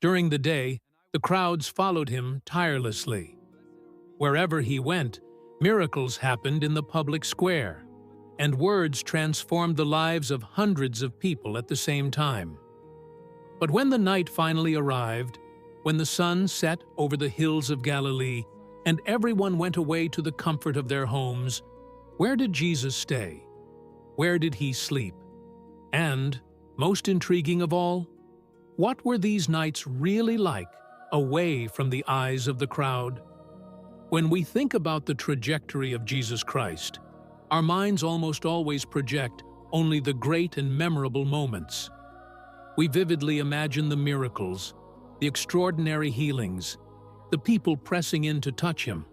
During the day, the crowds followed him tirelessly. Wherever he went, miracles happened in the public square, and words transformed the lives of hundreds of people at the same time. But when the night finally arrived, when the sun set over the hills of Galilee and everyone went away to the comfort of their homes, where did Jesus stay? Where did he sleep? And, most intriguing of all, what were these nights really like away from the eyes of the crowd? When we think about the trajectory of Jesus Christ, our minds almost always project only the great and memorable moments. We vividly imagine the miracles, the extraordinary healings, the people pressing in to touch him,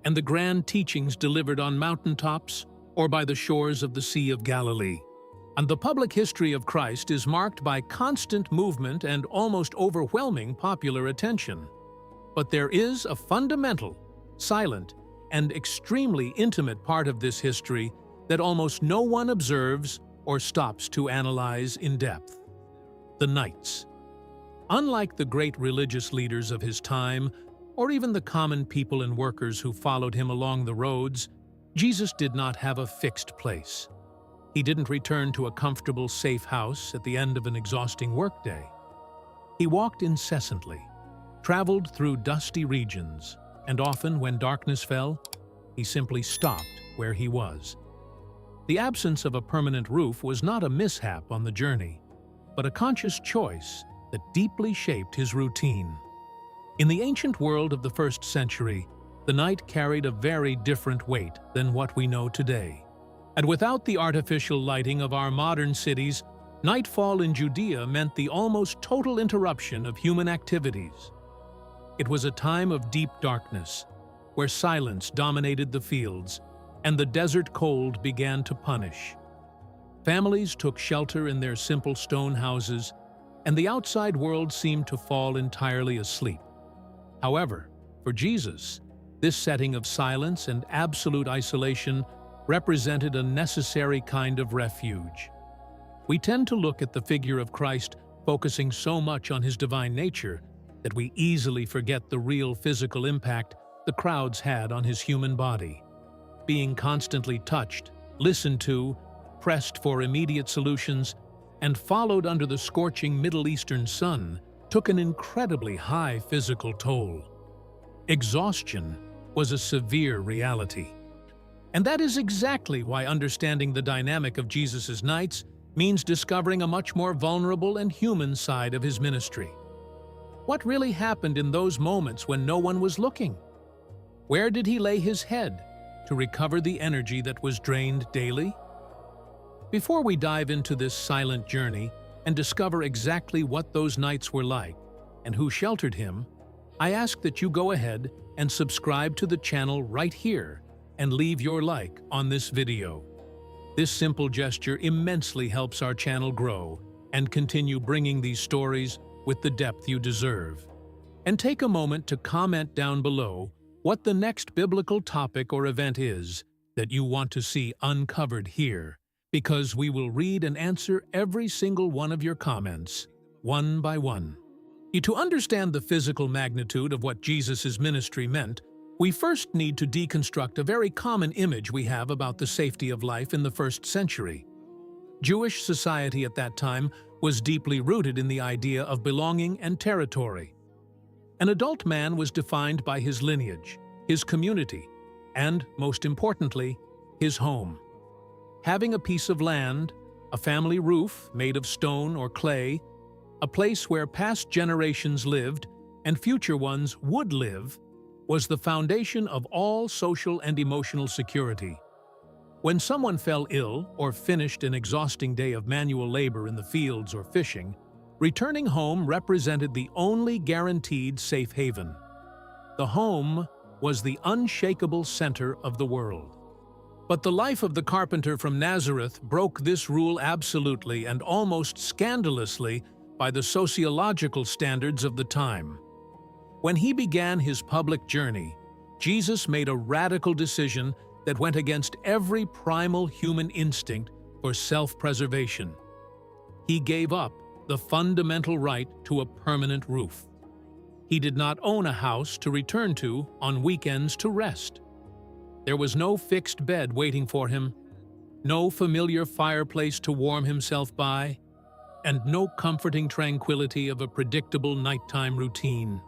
and the grand teachings delivered on mountaintops or by the shores of the Sea of Galilee. And the public history of Christ is marked by constant movement and almost overwhelming popular attention. But there is a fundamental, silent, and extremely intimate part of this history that almost no one observes or stops to analyze in depth: the nights. Unlike the great religious leaders of his time, or even the common people and workers who followed him along the roads, Jesus did not have a fixed place. He didn't return to a comfortable, safe house at the end of an exhausting workday. He walked incessantly, traveled through dusty regions, and often, when darkness fell, he simply stopped where he was. The absence of a permanent roof was not a mishap on the journey, but a conscious choice that deeply shaped his routine. In the ancient world of the 1st century, the night carried a very different weight than what we know today. And without the artificial lighting of our modern cities, nightfall in Judea meant the almost total interruption of human activities. It was a time of deep darkness, where silence dominated the fields, and the desert cold began to punish. Families took shelter in their simple stone houses, and the outside world seemed to fall entirely asleep. However, for Jesus, this setting of silence and absolute isolation represented a necessary kind of refuge. We tend to look at the figure of Christ focusing so much on his divine nature that we easily forget the real physical impact the crowds had on his human body. Being constantly touched, listened to, pressed for immediate solutions, and followed under the scorching Middle Eastern sun took an incredibly high physical toll. Exhaustion was a severe reality. And that is exactly why understanding the dynamic of Jesus' nights means discovering a much more vulnerable and human side of his ministry. What really happened in those moments when no one was looking? Where did he lay his head to recover the energy that was drained daily? Before we dive into this silent journey and discover exactly what those nights were like and who sheltered him, I ask that you go ahead and subscribe to the channel right here and leave your like on this video. This simple gesture immensely helps our channel grow and continue bringing these stories with the depth you deserve. And take a moment to comment down below what the next biblical topic or event is that you want to see uncovered here, because we will read and answer every single one of your comments, one by one. To understand the physical magnitude of what Jesus' ministry meant, we first need to deconstruct a very common image we have about the safety of life in the 1st century. Jewish society at that time was deeply rooted in the idea of belonging and territory. An adult man was defined by his lineage, his community, and, most importantly, his home. Having a piece of land, a family roof made of stone or clay, a place where past generations lived and future ones would live, was the foundation of all social and emotional security. When someone fell ill or finished an exhausting day of manual labor in the fields or fishing, returning home represented the only guaranteed safe haven. The home was the unshakable center of the world. But the life of the carpenter from Nazareth broke this rule absolutely and almost scandalously by the sociological standards of the time. When he began his public journey, Jesus made a radical decision that went against every primal human instinct for self-preservation. He gave up the fundamental right to a permanent roof. He did not own a house to return to on weekends to rest. There was no fixed bed waiting for him, no familiar fireplace to warm himself by, and no comforting tranquility of a predictable nighttime routine.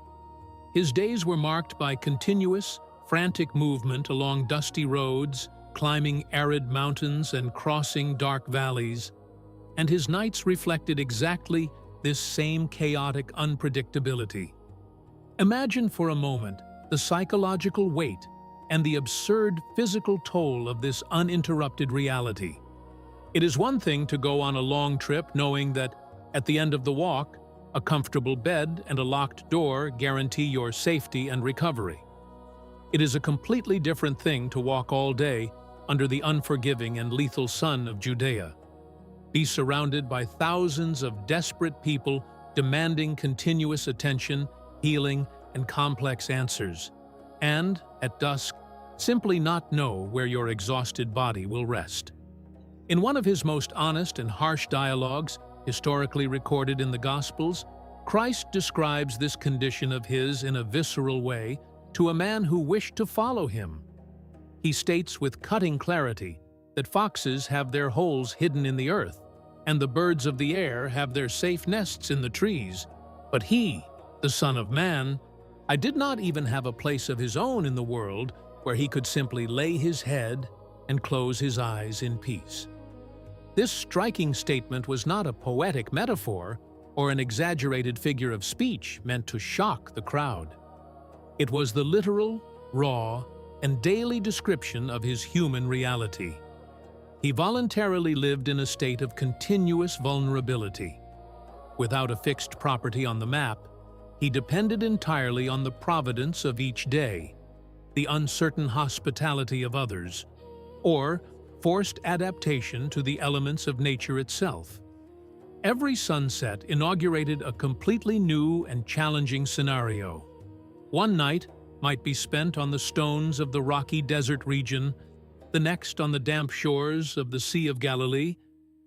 His days were marked by continuous, frantic movement along dusty roads, climbing arid mountains and crossing dark valleys, and his nights reflected exactly this same chaotic unpredictability. Imagine for a moment the psychological weight and the absurd physical toll of this uninterrupted reality. It is one thing to go on a long trip knowing that, at the end of the walk, a comfortable bed and a locked door guarantee your safety and recovery. It is a completely different thing to walk all day under the unforgiving and lethal sun of Judea. Be surrounded by thousands of desperate people demanding continuous attention, healing, and complex answers, and, at dusk, simply not know where your exhausted body will rest. In one of his most honest and harsh dialogues, historically recorded in the Gospels, Christ describes this condition of his in a visceral way to a man who wished to follow him. He states with cutting clarity that foxes have their holes hidden in the earth, and the birds of the air have their safe nests in the trees, but he, the Son of Man, did not even have a place of his own in the world where he could simply lay his head and close his eyes in peace. This striking statement was not a poetic metaphor or an exaggerated figure of speech meant to shock the crowd. It was the literal, raw, and daily description of his human reality. He voluntarily lived in a state of continuous vulnerability. Without a fixed property on the map, he depended entirely on the providence of each day, the uncertain hospitality of others, or forced adaptation to the elements of nature itself. Every sunset inaugurated a completely new and challenging scenario. One night might be spent on the stones of the rocky desert region, the next on the damp shores of the Sea of Galilee,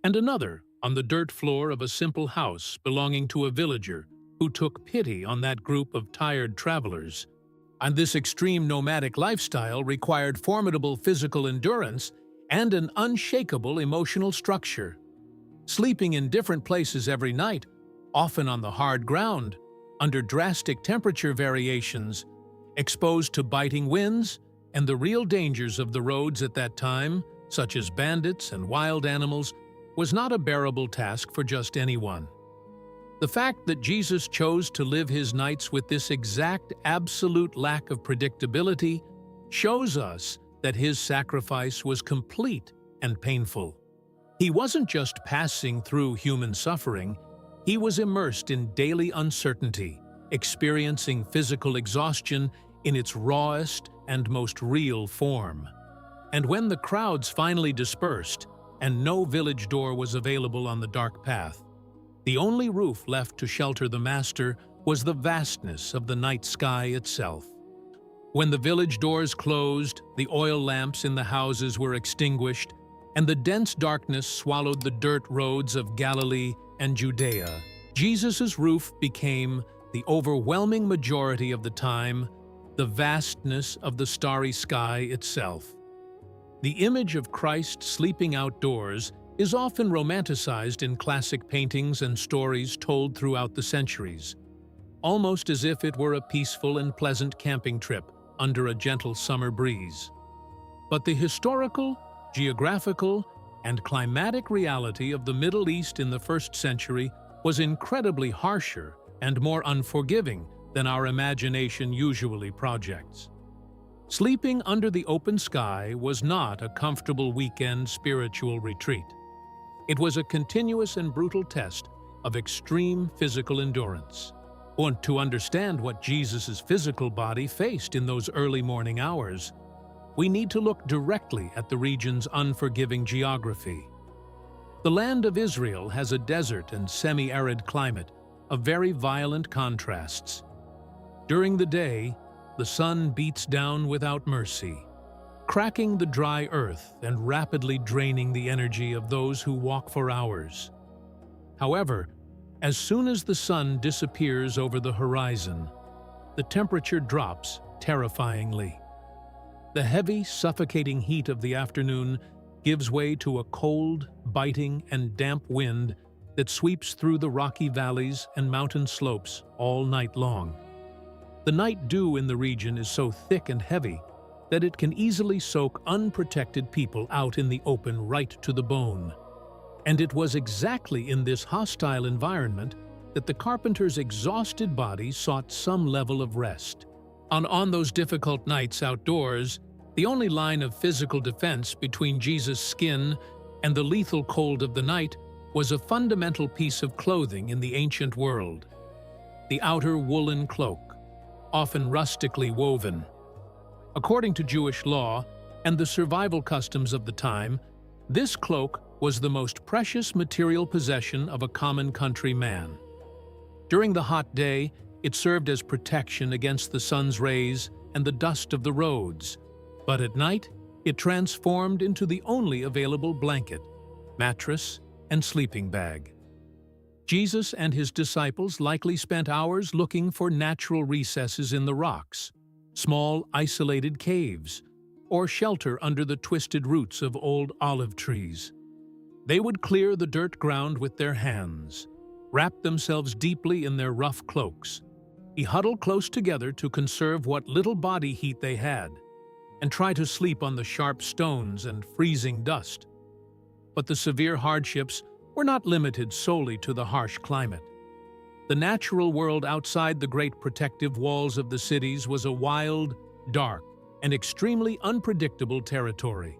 and another on the dirt floor of a simple house belonging to a villager who took pity on that group of tired travelers. And this extreme nomadic lifestyle required formidable physical endurance and an unshakable emotional structure. Sleeping in different places every night, often on the hard ground, under drastic temperature variations, exposed to biting winds and the real dangers of the roads at that time, such as bandits and wild animals, was not a bearable task for just anyone. The fact that Jesus chose to live his nights with this exact, absolute lack of predictability shows us that his sacrifice was complete and painful. He wasn't just passing through human suffering, he was immersed in daily uncertainty, experiencing physical exhaustion in its rawest and most real form. And when the crowds finally dispersed, and no village door was available on the dark path, the only roof left to shelter the Master was the vastness of the night sky itself. When the village doors closed, the oil lamps in the houses were extinguished, and the dense darkness swallowed the dirt roads of Galilee and Judea, Jesus' roof became, the overwhelming majority of the time, the vastness of the starry sky itself. The image of Christ sleeping outdoors is often romanticized in classic paintings and stories told throughout the centuries, almost as if it were a peaceful and pleasant camping trip under a gentle summer breeze. But the historical, geographical, and climatic reality of the Middle East in the 1st century was incredibly harsher and more unforgiving than our imagination usually projects. Sleeping under the open sky was not a comfortable weekend spiritual retreat. It was a continuous and brutal test of extreme physical endurance. And to understand what Jesus' physical body faced in those early morning hours, we need to look directly at the region's unforgiving geography. The land of Israel has a desert and semi-arid climate of very violent contrasts. During the day, the sun beats down without mercy, cracking the dry earth and rapidly draining the energy of those who walk for hours. However, as soon as the sun disappears over the horizon, the temperature drops terrifyingly. The heavy, suffocating heat of the afternoon gives way to a cold, biting, and damp wind that sweeps through the rocky valleys and mountain slopes all night long. The night dew in the region is so thick and heavy that it can easily soak unprotected people out in the open right to the bone. And it was exactly in this hostile environment that the carpenter's exhausted body sought some level of rest. On those difficult nights outdoors, the only line of physical defense between Jesus' skin and the lethal cold of the night was a fundamental piece of clothing in the ancient world: the outer woolen cloak, often rustically woven. According to Jewish law and the survival customs of the time, this cloak was the most precious material possession of a common country man. During the hot day, it served as protection against the sun's rays and the dust of the roads, but at night, it transformed into the only available blanket, mattress, and sleeping bag. Jesus and his disciples likely spent hours looking for natural recesses in the rocks, small isolated caves, or shelter under the twisted roots of old olive trees. They would clear the dirt ground with their hands, wrap themselves deeply in their rough cloaks, huddle close together to conserve what little body heat they had, and try to sleep on the sharp stones and freezing dust. But the severe hardships were not limited solely to the harsh climate. The natural world outside the great protective walls of the cities was a wild, dark, and extremely unpredictable territory.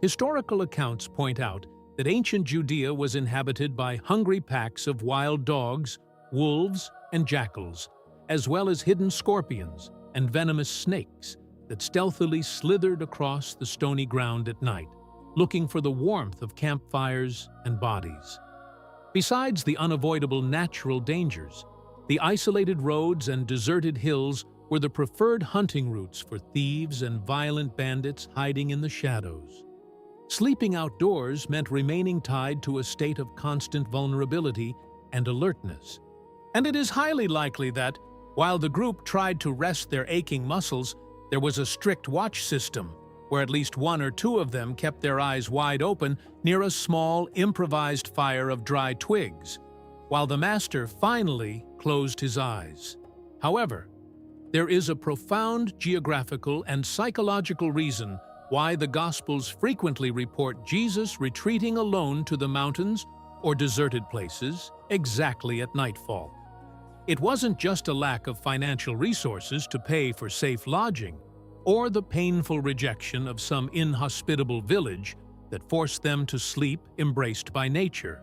Historical accounts point out that ancient Judea was inhabited by hungry packs of wild dogs, wolves, and jackals, as well as hidden scorpions and venomous snakes that stealthily slithered across the stony ground at night, looking for the warmth of campfires and bodies. Besides the unavoidable natural dangers, the isolated roads and deserted hills were the preferred hunting routes for thieves and violent bandits hiding in the shadows. Sleeping outdoors meant remaining tied to a state of constant vulnerability and alertness. And it is highly likely that, while the group tried to rest their aching muscles, there was a strict watch system, where at least one or two of them kept their eyes wide open near a small, improvised fire of dry twigs, while the master finally closed his eyes. However, there is a profound geographical and psychological reason why the Gospels frequently report Jesus retreating alone to the mountains or deserted places exactly at nightfall. It wasn't just a lack of financial resources to pay for safe lodging, or the painful rejection of some inhospitable village that forced them to sleep embraced by nature.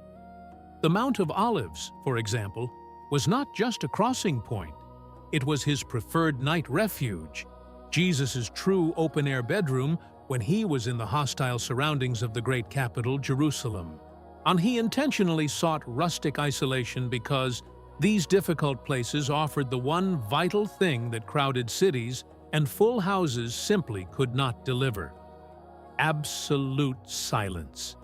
The Mount of Olives, for example, was not just a crossing point. It was his preferred night refuge, Jesus' true open-air bedroom when he was in the hostile surroundings of the great capital, Jerusalem. And he intentionally sought rustic isolation because these difficult places offered the one vital thing that crowded cities and full houses simply could not deliver: absolute silence.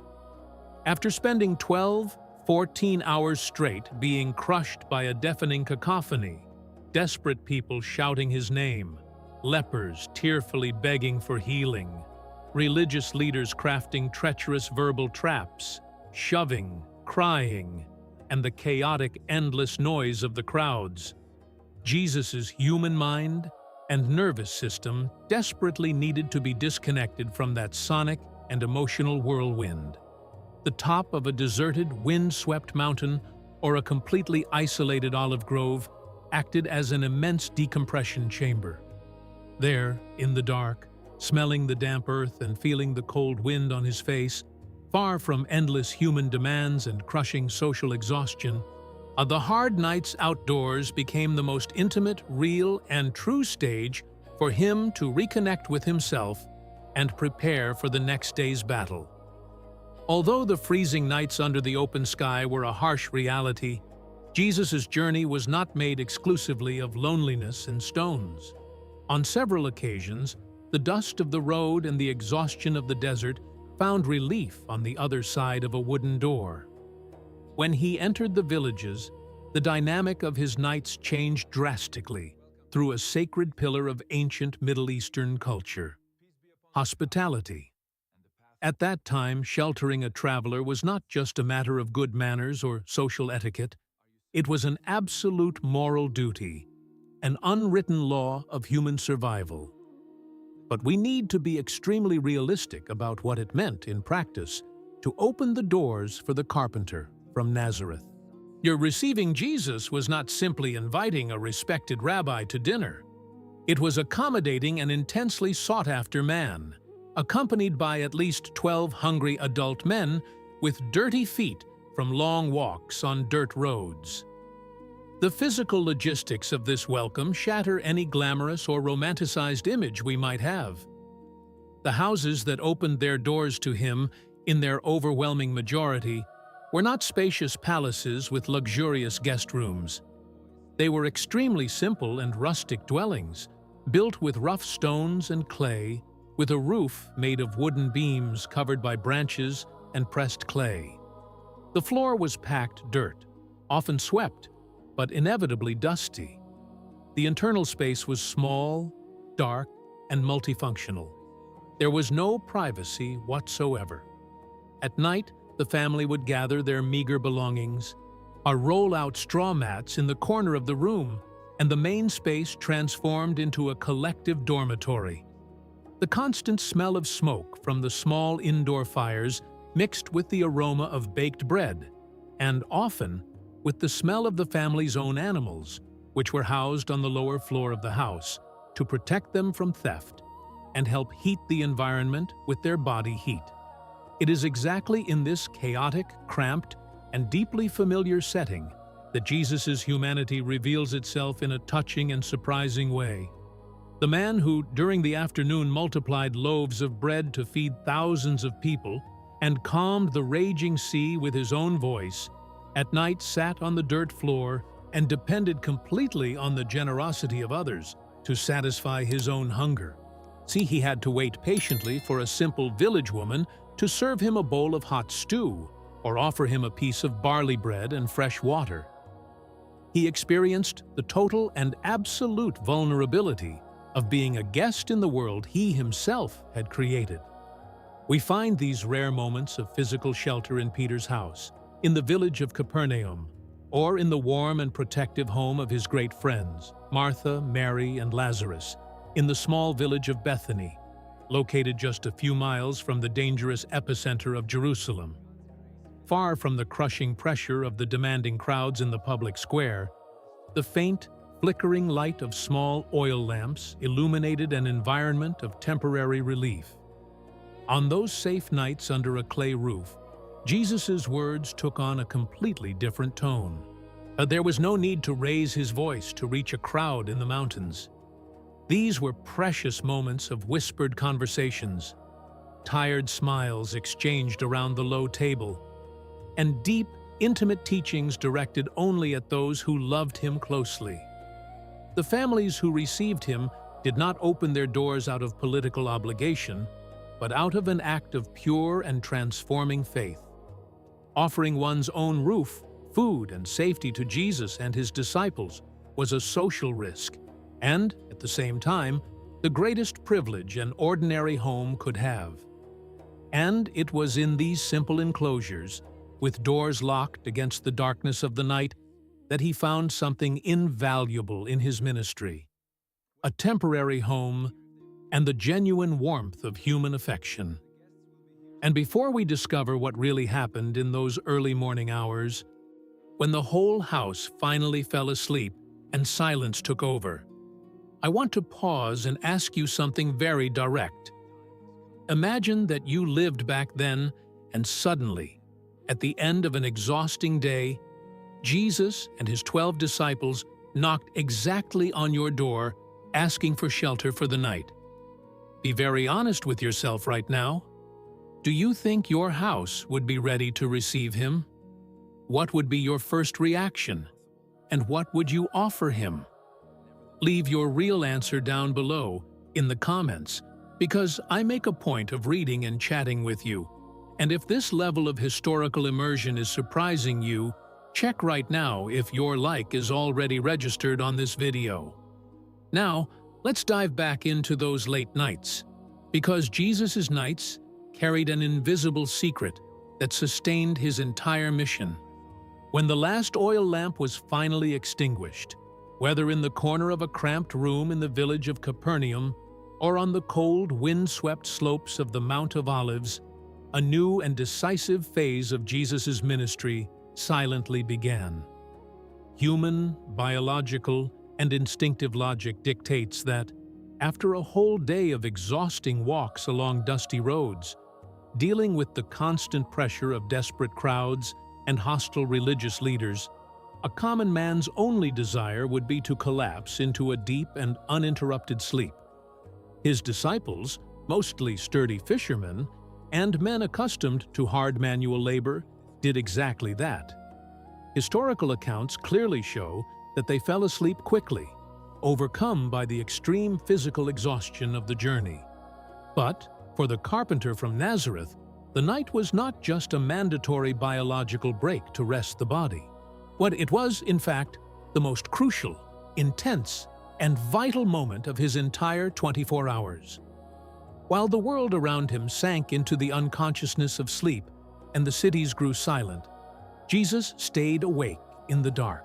After spending 14 hours straight being crushed by a deafening cacophony, desperate people shouting his name, lepers tearfully begging for healing, religious leaders crafting treacherous verbal traps, shoving, crying, and the chaotic, endless noise of the crowds, Jesus' human mind and nervous system desperately needed to be disconnected from that sonic and emotional whirlwind. The top of a deserted, wind-swept mountain or a completely isolated olive grove acted as an immense decompression chamber. There, in the dark, smelling the damp earth and feeling the cold wind on his face, far from endless human demands and crushing social exhaustion, the hard nights outdoors became the most intimate, real, and true stage for him to reconnect with himself and prepare for the next day's battle. Although the freezing nights under the open sky were a harsh reality, Jesus' journey was not made exclusively of loneliness and stones. On several occasions, the dust of the road and the exhaustion of the desert found relief on the other side of a wooden door. When he entered the villages, the dynamic of his nights changed drastically. through a sacred pillar of ancient Middle Eastern culture: hospitality. At that time, sheltering a traveler was not just a matter of good manners or social etiquette. It was an absolute moral duty, an unwritten law of human survival. But we need to be extremely realistic about what it meant in practice to open the doors for the carpenter from Nazareth. Your receiving Jesus was not simply inviting a respected rabbi to dinner. It was accommodating an intensely sought-after man, accompanied by at least 12 hungry adult men with dirty feet from long walks on dirt roads. The physical logistics of this welcome shatter any glamorous or romanticized image we might have. The houses that opened their doors to him, in their overwhelming majority, were not spacious palaces with luxurious guest rooms. They were extremely simple and rustic dwellings, built with rough stones and clay, with a roof made of wooden beams covered by branches and pressed clay. The floor was packed dirt, often swept, but inevitably dusty. The internal space was small, dark, and multifunctional. There was no privacy whatsoever. At night, the family would gather their meager belongings, roll out straw mats in the corner of the room, and the main space transformed into a collective dormitory. The constant smell of smoke from the small indoor fires mixed with the aroma of baked bread, and often with the smell of the family's own animals, which were housed on the lower floor of the house to protect them from theft and help heat the environment with their body heat. It is exactly in this chaotic, cramped, and deeply familiar setting that Jesus' humanity reveals itself in a touching and surprising way. The man who, during the afternoon, multiplied loaves of bread to feed thousands of people and calmed the raging sea with his own voice, at night sat on the dirt floor and depended completely on the generosity of others to satisfy his own hunger. See, he had to wait patiently for a simple village woman to serve him a bowl of hot stew or offer him a piece of barley bread and fresh water. He experienced the total and absolute vulnerability of being a guest in the world he himself had created. We find these rare moments of physical shelter in Peter's house, in the village of Capernaum, or in the warm and protective home of his great friends, Martha, Mary, and Lazarus, in the small village of Bethany, located just a few miles from the dangerous epicenter of Jerusalem. Far from the crushing pressure of the demanding crowds in the public square, the faint, flickering light of small oil lamps illuminated an environment of temporary relief. On those safe nights under a clay roof, Jesus' words took on a completely different tone. There was no need to raise his voice to reach a crowd in the mountains. These were precious moments of whispered conversations, tired smiles exchanged around the low table, and deep, intimate teachings directed only at those who loved him closely. The families who received him did not open their doors out of political obligation, but out of an act of pure and transforming faith. Offering one's own roof, food, and safety to Jesus and his disciples was a social risk, and, at the same time, the greatest privilege an ordinary home could have. And it was in these simple enclosures, with doors locked against the darkness of the night, that he found something invaluable in his ministry: a temporary home and the genuine warmth of human affection. And before we discover what really happened in those early morning hours, when the whole house finally fell asleep and silence took over, I want to pause and ask you something very direct. Imagine that you lived back then, and suddenly, at the end of an exhausting day, Jesus and his 12 disciples knocked exactly on your door, asking for shelter for the night. Be very honest with yourself right now. Do you think your house would be ready to receive him? What would be your first reaction? And what would you offer him? Leave your real answer down below in the comments, because I make a point of reading and chatting with you. And if this level of historical immersion is surprising you, check right now if your like is already registered on this video. Now, let's dive back into those late nights, because Jesus' nights carried an invisible secret that sustained his entire mission. When the last oil lamp was finally extinguished, whether in the corner of a cramped room in the village of Capernaum or on the cold, wind-swept slopes of the Mount of Olives, a new and decisive phase of Jesus' ministry silently began. Human, biological, and instinctive logic dictates that, after a whole day of exhausting walks along dusty roads, dealing with the constant pressure of desperate crowds and hostile religious leaders, a common man's only desire would be to collapse into a deep and uninterrupted sleep. His disciples, mostly sturdy fishermen, and men accustomed to hard manual labor, did exactly that. Historical accounts clearly show that they fell asleep quickly, overcome by the extreme physical exhaustion of the journey. But, for the carpenter from Nazareth, the night was not just a mandatory biological break to rest the body. It was, in fact, the most crucial, intense, and vital moment of his entire 24 hours. While the world around him sank into the unconsciousness of sleep and the cities grew silent, Jesus stayed awake in the dark.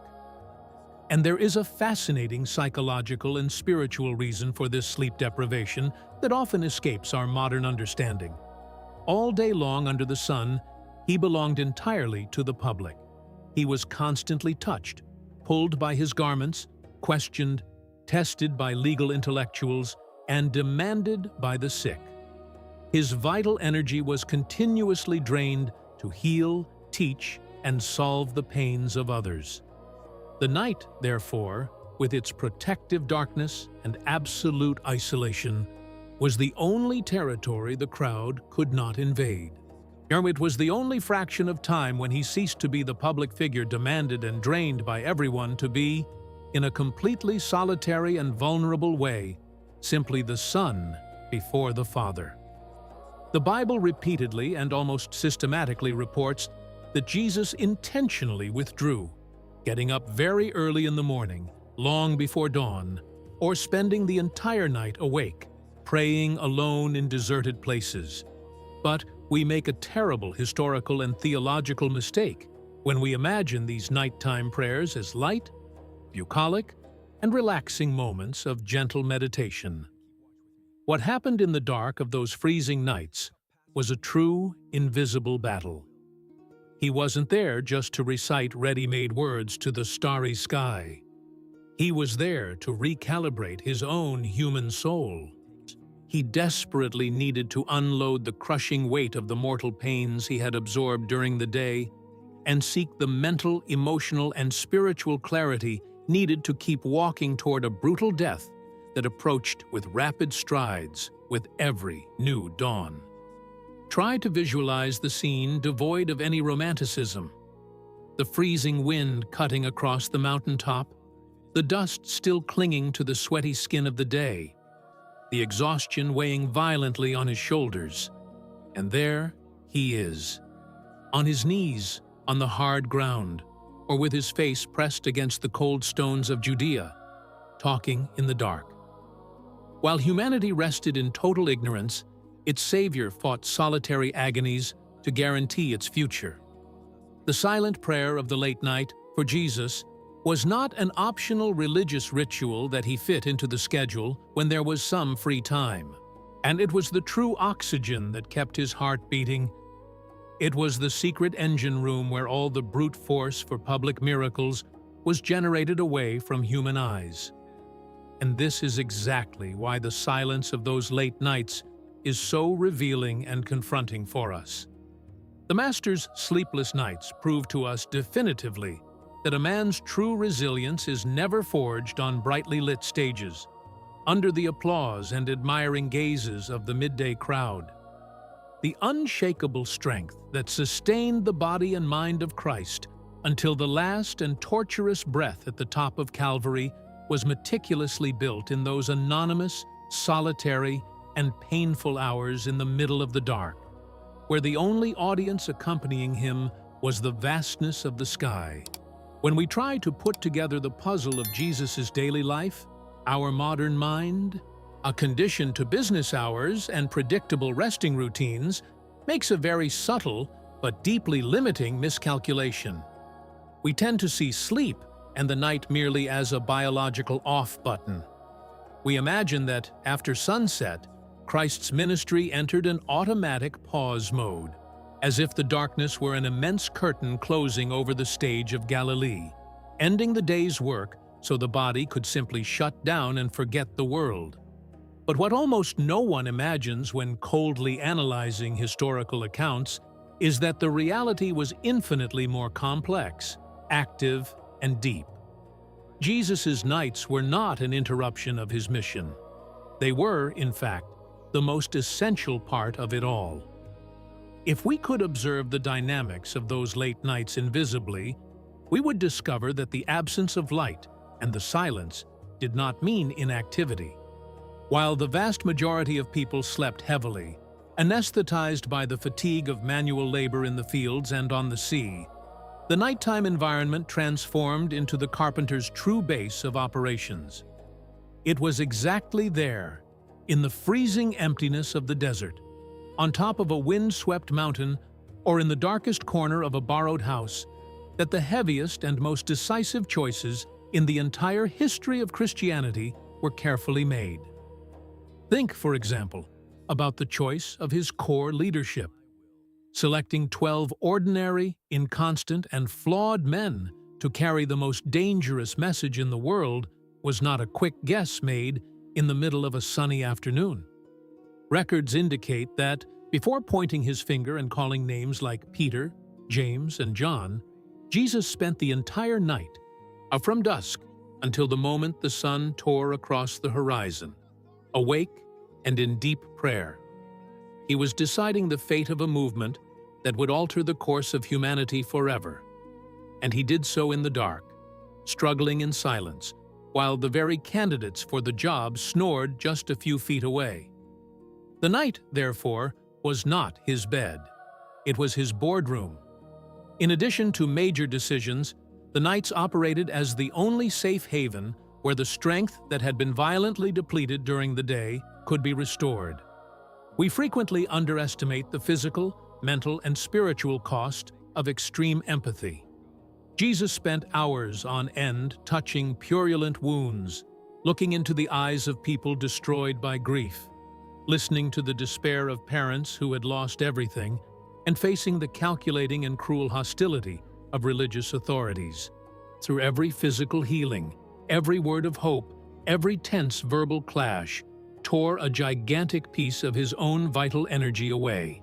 And there is a fascinating psychological and spiritual reason for this sleep deprivation that often escapes our modern understanding. All day long under the sun, he belonged entirely to the public. He was constantly touched, pulled by his garments, questioned, tested by legal intellectuals, and demanded by the sick. His vital energy was continuously drained to heal, teach, and solve the pains of others. The night, therefore, with its protective darkness and absolute isolation, was the only territory the crowd could not invade. It was the only fraction of time when he ceased to be the public figure demanded and drained by everyone to be, in a completely solitary and vulnerable way, simply the Son before the Father. The Bible repeatedly and almost systematically reports that Jesus intentionally withdrew, getting up very early in the morning, long before dawn, or spending the entire night awake, praying alone in deserted places. But we make a terrible historical and theological mistake when we imagine these nighttime prayers as light, bucolic, and relaxing moments of gentle meditation. What happened in the dark of those freezing nights was a true, invisible battle. He wasn't there just to recite ready-made words to the starry sky. He was there to recalibrate his own human soul. He desperately needed to unload the crushing weight of the mortal pains he had absorbed during the day and seek the mental, emotional, and spiritual clarity needed to keep walking toward a brutal death that approached with rapid strides with every new dawn. Try to visualize the scene devoid of any romanticism. The freezing wind cutting across the mountaintop, the dust still clinging to the sweaty skin of the day, the exhaustion weighing violently on his shoulders. And there he is, on his knees on the hard ground, or with his face pressed against the cold stones of Judea, talking in the dark. While humanity rested in total ignorance, its Savior fought solitary agonies to guarantee its future. The silent prayer of the late night, for Jesus, was not an optional religious ritual that he fit into the schedule when there was some free time. And it was the true oxygen that kept his heart beating. It was the secret engine room where all the brute force for public miracles was generated away from human eyes. And this is exactly why the silence of those late nights is so revealing and confronting for us. The Master's sleepless nights prove to us definitively that a man's true resilience is never forged on brightly lit stages, under the applause and admiring gazes of the midday crowd. The unshakable strength that sustained the body and mind of Christ until the last and torturous breath at the top of Calvary was meticulously built in those anonymous, solitary, and painful hours in the middle of the dark, where the only audience accompanying him was the vastness of the sky. When we try to put together the puzzle of Jesus' daily life, Our modern mind, a condition to business hours and predictable resting routines, makes a very subtle but deeply limiting miscalculation. We tend to see sleep and the night merely as a biological off button. We imagine that, after sunset, Christ's ministry entered an automatic pause mode, as if the darkness were an immense curtain closing over the stage of Galilee, ending the day's work so the body could simply shut down and forget the world. But what almost no one imagines when coldly analyzing historical accounts is that the reality was infinitely more complex, active, and deep. Jesus' nights were not an interruption of his mission. They were, in fact, the most essential part of it all. If we could observe the dynamics of those late nights invisibly, we would discover that the absence of light and the silence did not mean inactivity. While the vast majority of people slept heavily, anesthetized by the fatigue of manual labor in the fields and on the sea, the nighttime environment transformed into the carpenter's true base of operations. It was exactly there, in the freezing emptiness of the desert, on top of a wind-swept mountain, or in the darkest corner of a borrowed house, that the heaviest and most decisive choices in the entire history of Christianity were carefully made. Think, for example, about the choice of his core leadership. Selecting 12 ordinary, inconstant, and flawed men to carry the most dangerous message in the world was not a quick guess made in the middle of a sunny afternoon. Records indicate that, before pointing his finger and calling names like Peter, James, and John, Jesus spent the entire night, from dusk until the moment the sun tore across the horizon, awake and in deep prayer. He was deciding the fate of a movement that would alter the course of humanity forever. And he did so in the dark, struggling in silence, while the very candidates for the job snored just a few feet away. The night, therefore, was not his bed. It was his boardroom. In addition to major decisions, the nights operated as the only safe haven where the strength that had been violently depleted during the day could be restored. We frequently underestimate the physical, mental, and spiritual cost of extreme empathy. Jesus spent hours on end touching purulent wounds, looking into the eyes of people destroyed by grief, listening to the despair of parents who had lost everything, and facing the calculating and cruel hostility of religious authorities. Through every physical healing, every word of hope, every tense verbal clash, tore a gigantic piece of his own vital energy away.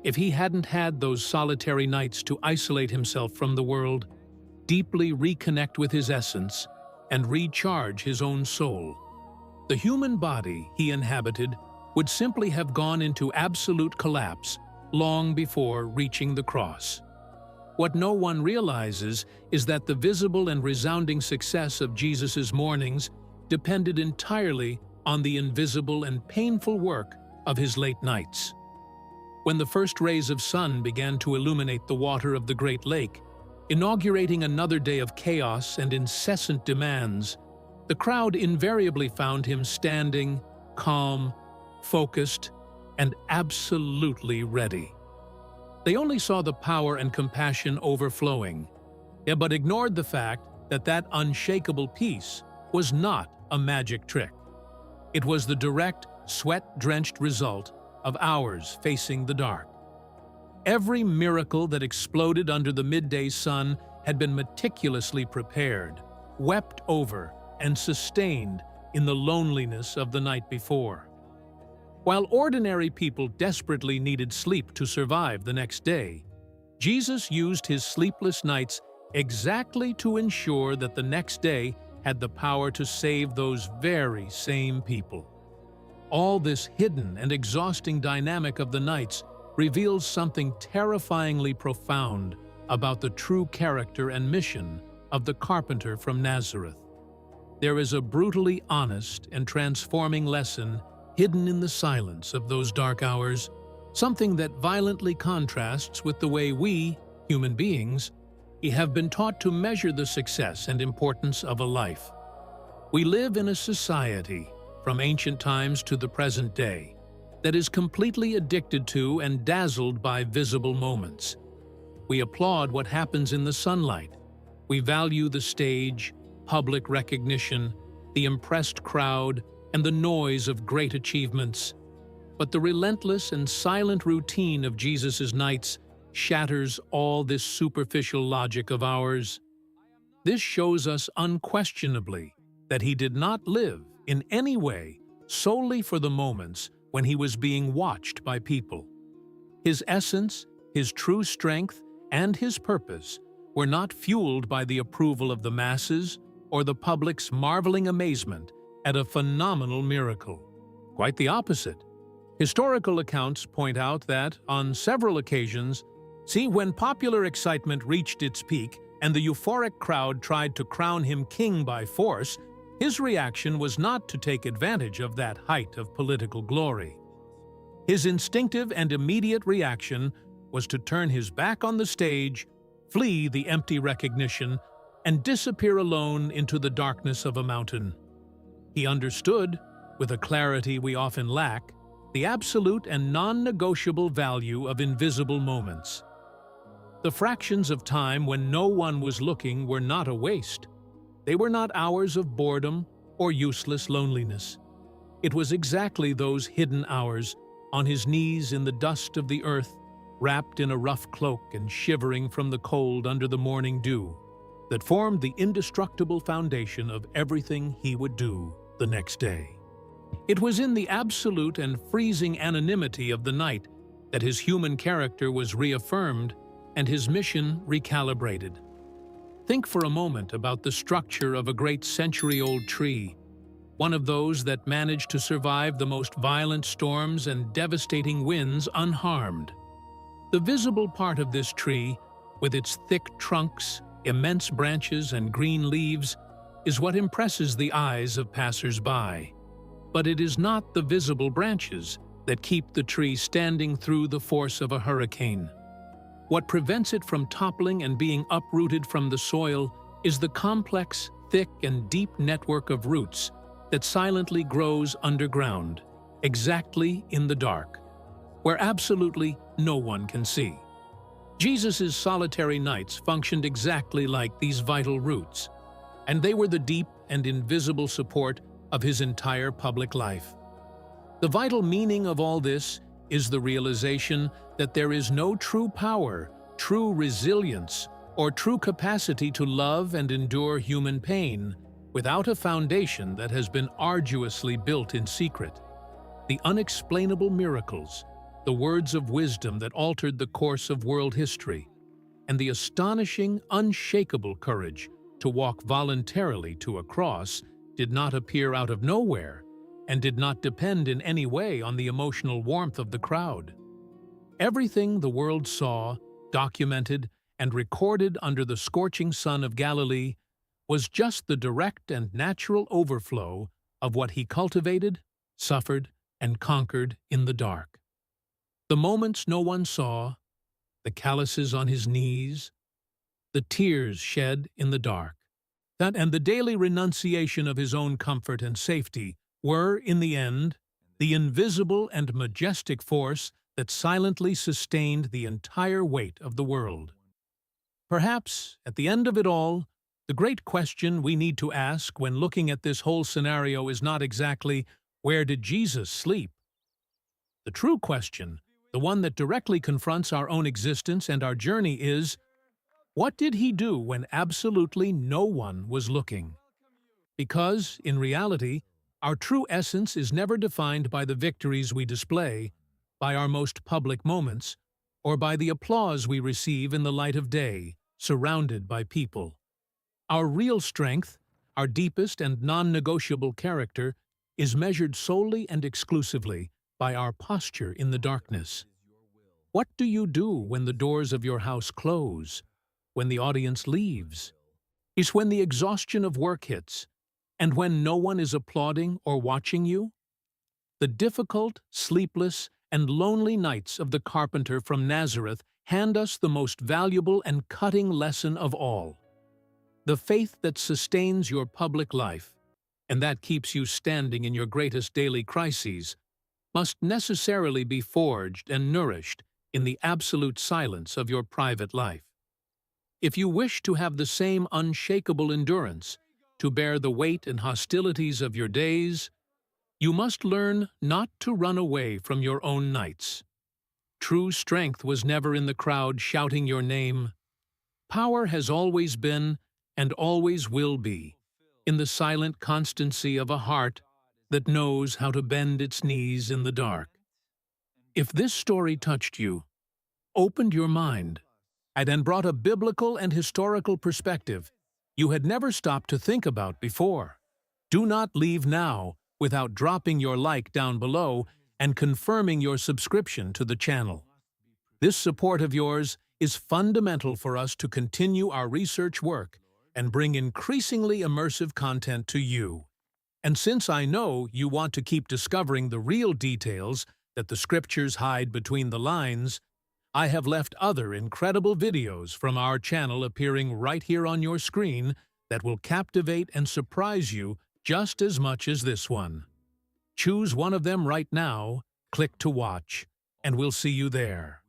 If he hadn't had those solitary nights to isolate himself from the world, deeply reconnect with his essence, and recharge his own soul, the human body he inhabited would simply have gone into absolute collapse long before reaching the cross. What no one realizes is that the visible and resounding success of Jesus' mornings depended entirely on the invisible and painful work of his late nights. When the first rays of sun began to illuminate the water of the Great Lake, inaugurating another day of chaos and incessant demands, the crowd invariably found him standing, calm, focused, and absolutely ready. They only saw the power and compassion overflowing, but ignored the fact that that unshakable peace was not a magic trick. It was the direct, sweat-drenched result of hours facing the dark. Every miracle that exploded under the midday sun had been meticulously prepared, wept over, and sustained in the loneliness of the night before. While ordinary people desperately needed sleep to survive the next day, Jesus used his sleepless nights exactly to ensure that the next day had the power to save those very same people. All this hidden and exhausting dynamic of the nights reveals something terrifyingly profound about the true character and mission of the carpenter from Nazareth. There is a brutally honest and transforming lesson hidden in the silence of those dark hours, something that violently contrasts with the way we, human beings, have been taught to measure the success and importance of a life. We live in a society, from ancient times to the present day, that is completely addicted to and dazzled by visible moments. We applaud what happens in the sunlight. We value the stage, public recognition, the impressed crowd, and the noise of great achievements. But the relentless and silent routine of Jesus' nights shatters all this superficial logic of ours. This shows us unquestionably that he did not live, in any way, solely for the moments when he was being watched by people. His essence, his true strength, and his purpose were not fueled by the approval of the masses or the public's marveling amazement at a phenomenal miracle. Quite the opposite. Historical accounts point out that, on several occasions, when popular excitement reached its peak and the euphoric crowd tried to crown him king by force, his reaction was not to take advantage of that height of political glory. His instinctive and immediate reaction was to turn his back on the stage, flee the empty recognition, and disappear alone into the darkness of a mountain. He understood, with a clarity we often lack, the absolute and non-negotiable value of invisible moments. The fractions of time when no one was looking were not a waste. They were not hours of boredom or useless loneliness. It was exactly those hidden hours, on his knees in the dust of the earth, wrapped in a rough cloak and shivering from the cold under the morning dew, that formed the indestructible foundation of everything he would do the next day. It was in the absolute and freezing anonymity of the night that his human character was reaffirmed and his mission recalibrated. Think for a moment about the structure of a great century-old tree, one of those that managed to survive the most violent storms and devastating winds unharmed. The visible part of this tree, with its thick trunks, immense branches, and green leaves, is what impresses the eyes of passers-by. But it is not the visible branches that keep the tree standing through the force of a hurricane. What prevents it from toppling and being uprooted from the soil is the complex, thick, and deep network of roots that silently grows underground, exactly in the dark, where absolutely no one can see. Jesus' solitary nights functioned exactly like these vital roots, and they were the deep and invisible support of his entire public life. The vital meaning of all this is the realization that there is no true power, true resilience, or true capacity to love and endure human pain without a foundation that has been arduously built in secret. The unexplainable miracles, the words of wisdom that altered the course of world history, and the astonishing, unshakable courage to walk voluntarily to a cross did not appear out of nowhere and did not depend in any way on the emotional warmth of the crowd. Everything the world saw, documented, and recorded under the scorching sun of Galilee was just the direct and natural overflow of what he cultivated, suffered, and conquered in the dark. The moments no one saw, the calluses on his knees, the tears shed in the dark, and the daily renunciation of his own comfort and safety were, in the end, the invisible and majestic force that silently sustained the entire weight of the world. Perhaps, at the end of it all, the great question we need to ask when looking at this whole scenario is not exactly, where did Jesus sleep? The true question, the one that directly confronts our own existence and our journey is, what did he do when absolutely no one was looking? Because, in reality, our true essence is never defined by the victories we display, by our most public moments, or by the applause we receive in the light of day, surrounded by people. Our real strength, our deepest and non-negotiable character, is measured solely and exclusively by our posture in the darkness. What do you do when the doors of your house close, when the audience leaves? It's when the exhaustion of work hits, and when no one is applauding or watching you? The difficult, sleepless, and lonely nights of the carpenter from Nazareth hand us the most valuable and cutting lesson of all. The faith that sustains your public life and that keeps you standing in your greatest daily crises, must necessarily be forged and nourished in the absolute silence of your private life. If you wish to have the same unshakable endurance to bear the weight and hostilities of your days, you must learn not to run away from your own nights. True strength was never in the crowd shouting your name. Power has always been, and always will be, in the silent constancy of a heart that knows how to bend its knees in the dark. If this story touched you, opened your mind, and brought a biblical and historical perspective you had never stopped to think about before, do not leave now without dropping your like down below and confirming your subscription to the channel. This support of yours is fundamental for us to continue our research work and bring increasingly immersive content to you. And since I know you want to keep discovering the real details that the scriptures hide between the lines, I have left other incredible videos from our channel appearing right here on your screen that will captivate and surprise you just as much as this one. Choose one of them right now, click to watch, and we'll see you there.